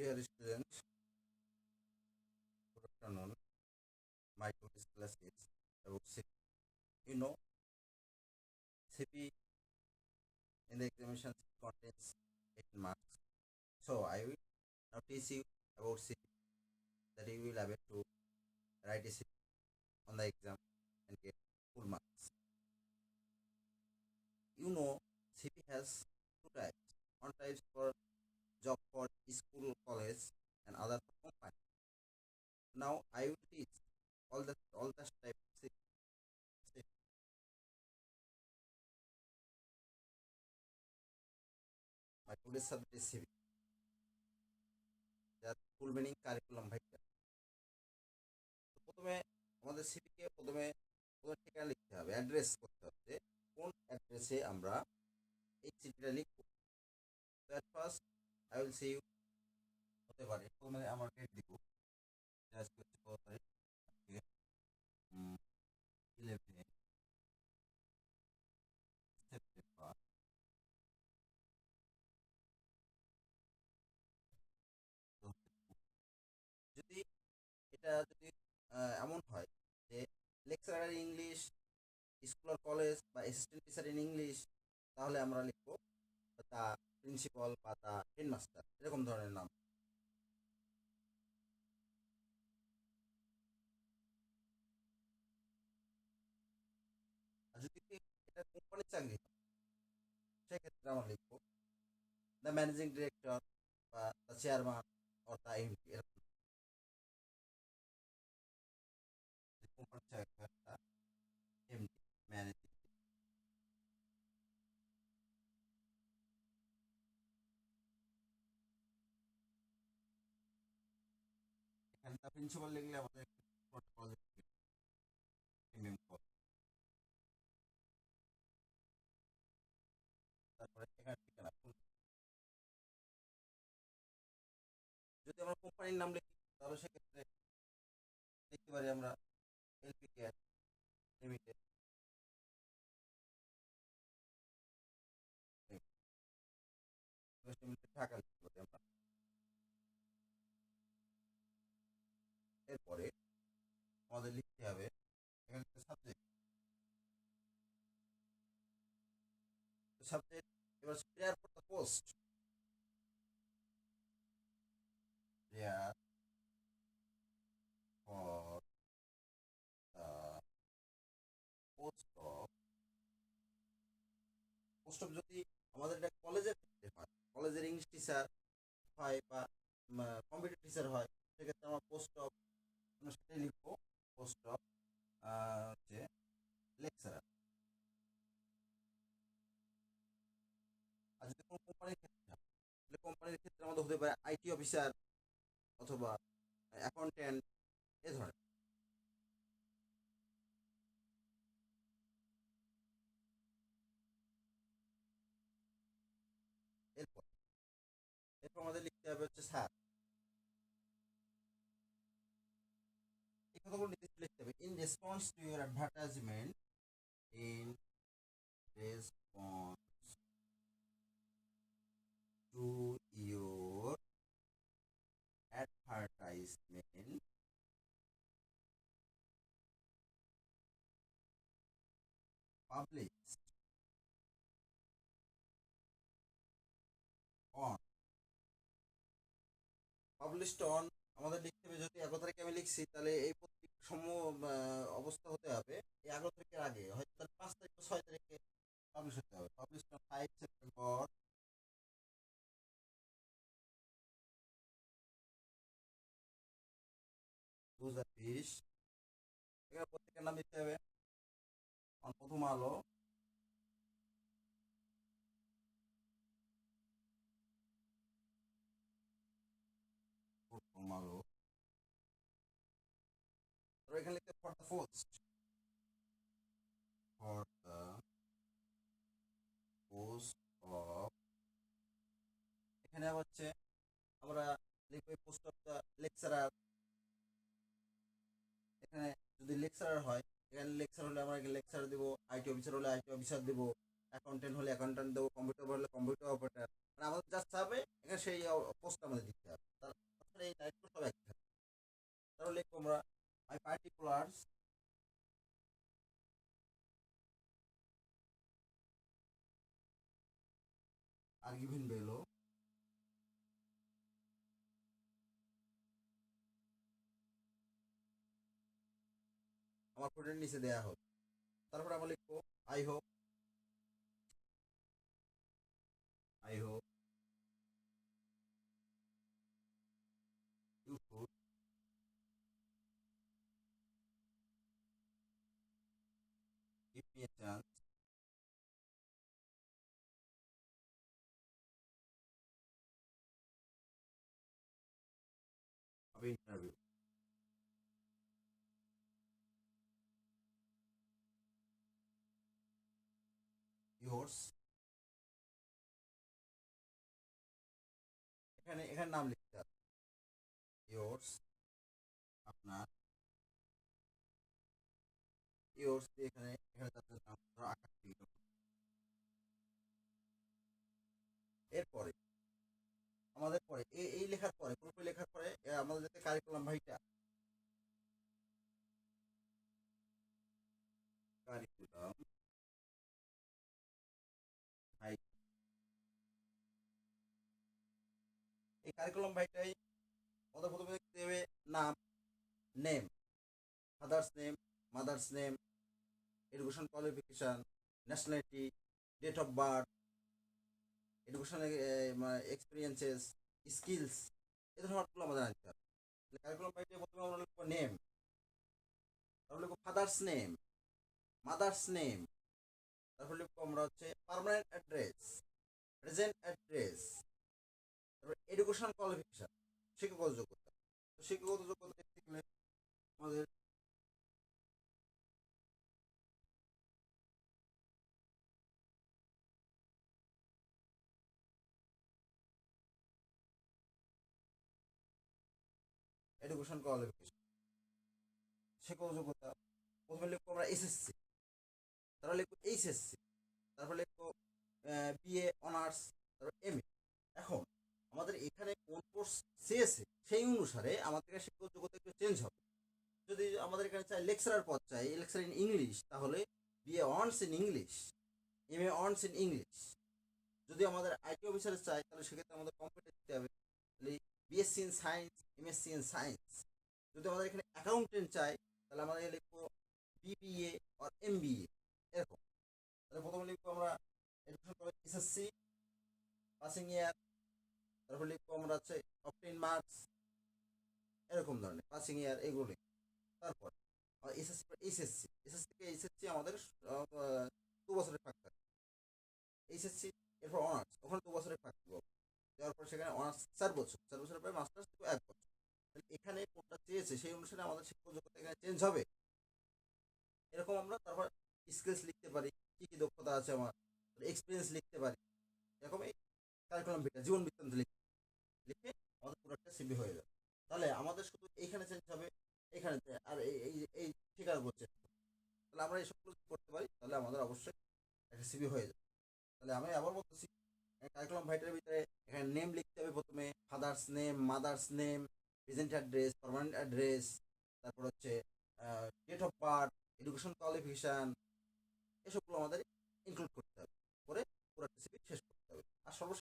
Dear students, good afternoon. My today's class is about CP. You know, CP in the examination contains 18 marks. So I will now teach you about CP that you will able to write a CP on the exam and get full marks. You know, CP has two types. One type for job for school, college, and other for company. Now I will teach all the type of CP. My today's subject is CP. যার full meaning curriculum ভাইটা। তো প্রথমে আমাদের সিপিকে প্রথমে ঠিকানা লিখতে হবে, address করতে হবে যে কোন অ্যাড্রেসে আমরা এই চিঠিটা লিখবো। তো at first I will say you হতে পারে প্রথমে আমার ডেট দিব, আজকে হচ্ছে কত তারিখ, আজকে 11 সেপ্টেম্বর। যদি যদি এমন হয় যে লেকচারার ইংলিশ, স্কুল আর কলেজ বা অ্যাসিস্ট্যান্ট টিচার ইন ইংলিশ, তাহলে আমরা লিখবো দা প্রিন্সিপাল বা দা হেডমাস্টার, এরকম ধরনের নাম। আর যদি এটা কোম্পানির চাকরি হয়, সেক্ষেত্রে আমরা লিখবো দ্য ম্যানেজিং ডিরেক্টর বা the chairman or the MD, এরকম। কোম্পানির চাকরি হয় দ্য এমডি, ম্যানেজিং। এখানে দ্য প্রিন্সিপাল লিখলে আমাদের তারপরে এখানে ঠিকানা। যদি আমরা কোম্পানির নাম লিখি তাহলে সেক্ষেত্রে লিখতে পারি আমরা এলপি কেয়ার লিমিটেড, ঢাকা লিখতে পারি আমরা। এরপরে আমাদের লিখতে হবে এখানে সাবজেক্ট। সাবজেক্ট এবার prayer for the post, prayer for the post of যদি আমাদের এটা কলেজের ক্ষেত্রে হয়, কলেজের ইংলিশ টিচার হয় বা কম্পিউটার টিচার হয়, সেক্ষেত্রে আমরা পোস্ট অফ আমরা সেটাই লিখবো, পোস্ট অফ হচ্ছে লেকচারার। আর যদি কোনো কোম্পানির ক্ষেত্রে হয়, তাহলে কোম্পানির ক্ষেত্রে আমাদের হতে পারে আইটি অফিসার অথবা অ্যাকাউন্টেন্ট, এ ধরনের। এরপর এরপর আমাদের লিখতে হবে হচ্ছে স্যার। এই কথাগুলো নির্দিষ্ট লিখতে হবে। In response to your advertisement, in response to your advertisement, published on, published on আমাদের লিখতে হবে। যদি 11 তারিখে আমি লিখছি তাহলে এই পত্রিকা অবস্থা হতে হবে এই 11 তারিখের আগে, হয়তো তার 5 তারিখ বা 6 তারিখে পাবলিশ হতে হবে। Publish on 5 September 2020। এখানে পত্রিকার নাম দিতে হবে প্রথম আলো, প্রথম আলো। এখানে লিখতে for the post, for the post of, এখানে হচ্ছে আমরা লিখবো পোস্ট অফ দ্য লেকচারার। এখানে যদি লেকচারার হয়, এখানে লেকচার হলে আমরা লেকচার দেবো, আইটি অফিসার হলে আইটি অফিসার দেবো, অ্যাকাউন্টেন্ট হলে অ্যাকাউন্টেন্ট দেবো, কম্পিউটার হলে কম্পিউটার অপারেটার। মানে আমাদের জাস্ট হবে এখানে সেই পোস্ট আমাদের দিতে হবে। তার আর গিভেন বেলো আমার কোডের নিচে দেয়া হবে। তারপর আমরা লিখবো I hope you could give me a chance of interview. Yours, এখানে এখানে নাম লিখতে হবে। yours, আপনার, yours দিয়ে এখানে এখানে তাদের নাম ধরো আকাশ লিখতে হবে। এরপরে আমাদের পরে এই লেখার পরে পুরোপুরি লেখার পরে আমাদের যাতে কারিকুলাম ভাইটা কারিকুলাম ভাই এই কারিকুলাম ভাইটাই আমাদের প্রথমে লিখতে হবে নাম, name, father's name, mother's name, education qualification, nationality, date of birth, education experiences, skills, এই ধরনের ওয়ার্ডগুলো আমাদের আনতে হবে। কারিকুলাম ভাইটাই প্রথমে আমরা লিখবো নেম, তারপর লিখবো ফাদার্স নেম, মাদার্স নেম, তারপর লিখবো আমরা হচ্ছে পার্মানেন্ট অ্যাড্রেস, প্রেজেন্ট অ্যাড্রেস, তারপর এডুকেশন কোয়ালিফিকেশন, শিক্ষাগত যোগ্যতা। তো শিক্ষাগত যোগ্যতা দেখতে গেলে আমাদের এডুকেশন কোয়ালিফিকেশন শিক্ষাগত যোগ্যতা প্রথমে লিখবো আমরা এসএসসি, তারপর লিখবো এইচএসসি, তারপর লিখবো বিএ অনার্স, তারপর এমএ। এখন আমাদের এখানে কোন কোর্স চেয়েছে সেই অনুসারে আমাদের শিক্ষাগত যোগ্যতা একটু চেঞ্জ হবে। যদি আমাদের এখানে চাই লেকচারার পদ চাই, লেকচার ইন ইংলিশ, তাহলে BA honours in English, MA honours in English. যদি আমাদের আইটি অফিসারে চাই তাহলে সেক্ষেত্রে আমাদের কম্পিউটার দিতে হবে, তাহলে BSc in science, MSc in science. যদি আমাদের এখানে অ্যাকাউন্টেন্ট চাই তাহলে আমাদের লিখবো বিবিএ আর এমবিএ, এরকম। তাহলে প্রথমে লিখবো আমরা এডুকেশন কলেজ এসএসসি পাসিং ইয়ার, তারপর লিখবো আমরা হচ্ছে অবটেইন মার্কস, এরকম ধরনের পাসিং ইয়ার এগুলো। তারপর এসএসসি এইচএসসি, এসএসসি থেকে এইচএসসি আমাদের 2 বছরের ফাঁক থাকে। এইচএসসি এরপর অনার্স, ওখানে 2 বছরের ফাঁক থাকবে। দেওয়ার পর সেখানে অনার্স 4 বছর, 4 বছরের পরে মাস্টার্স 1 বছর। তাহলে এখানে কোনটা চেয়েছে সেই অনুসারে আমাদের শিক্ষক যোগ্যতা এখানে চেঞ্জ হবে। এরকম আমরা তারপর স্কিলস লিখতে পারি, কি কি দক্ষতা আছে আমার, এক্সপিরিয়েন্স লিখতে পারি। এরকম এই কারিকুলাম ভিটা জীবন বৃত্তান্ত লিখে আমাদের পুরো একটা সিভি হয়ে যাবে। তাহলে আমাদের শুধু এইখানে চেঞ্জ হবে, এখানে আর এই এই এই ঠিকানাগুলো চেঞ্জ হবে। তাহলে আমরা এইসবগুলো করতে পারি, তাহলে আমাদের অবশ্যই একটা সিভি হয়ে যাবে। তাহলে আমি আবার বলতেছি, কারিকুলাম ভাইটার ভিতরে এখানে নেম লিখতে হবে প্রথমে, father's name, mother's name, present address, permanent address, তারপর হচ্ছে date of birth, education qualification, এসবগুলো আমাদের ইনক্লুড করতে হবে, করে পুরো রেসিপি শেষ করতে হবে। আর সর্বশেষ